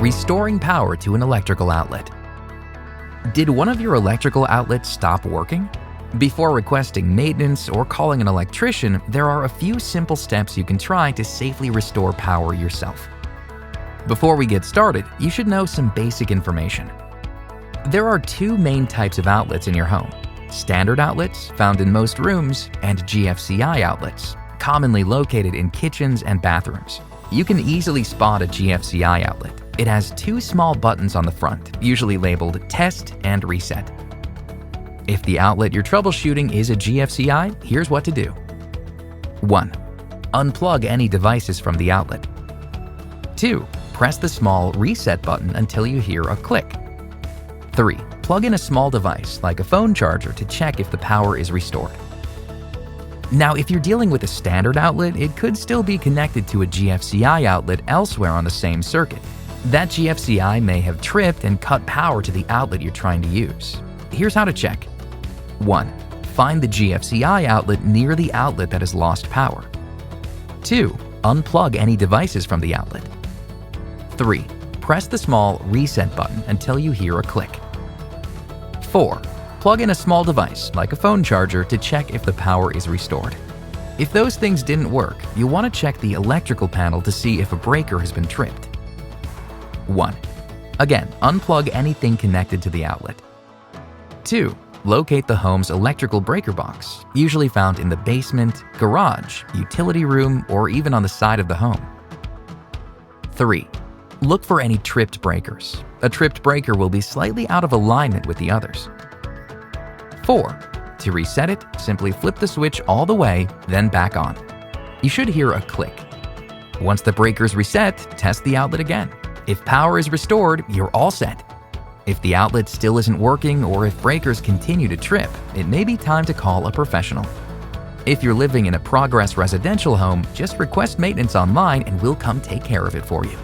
Restoring power to an electrical outlet. Did one of your electrical outlets stop working? Before requesting maintenance or calling an electrician, there are a few simple steps you can try to safely restore power yourself. Before we get started, you should know some basic information. There are two main types of outlets in your home: standard outlets, found in most rooms, and GFCI outlets, commonly located in kitchens and bathrooms. You can easily spot a GFCI outlet. It has two small buttons on the front, usually labeled Test and Reset. If the outlet you're troubleshooting is a GFCI, here's what to do. 1. Unplug any devices from the outlet. 2. Press the small Reset button until you hear a click. 3. Plug in a small device, like a phone charger, to check if the power is restored. Now, if you're dealing with a standard outlet, it could still be connected to a GFCI outlet elsewhere on the same circuit. That GFCI may have tripped and cut power to the outlet you're trying to use. Here's how to check. 1. Find the GFCI outlet near the outlet that has lost power. 2. Unplug any devices from the outlet. 3. Press the small Reset button until you hear a click. 4. Plug in a small device, like a phone charger, to check if the power is restored. If those things didn't work, you'll want to check the electrical panel to see if a breaker has been tripped. 1. Again, unplug anything connected to the outlet. 2. Locate the home's electrical breaker box, usually found in the basement, garage, utility room, or even on the side of the home. 3. Look for any tripped breakers. A tripped breaker will be slightly out of alignment with the others. 4. To reset it, simply flip the switch all the way, then back on. You should hear a click. Once the breaker's reset, test the outlet again. If power is restored, you're all set. If the outlet still isn't working, or if breakers continue to trip, it may be time to call a professional. If you're living in a Progress residential home, just request maintenance online and we'll come take care of it for you.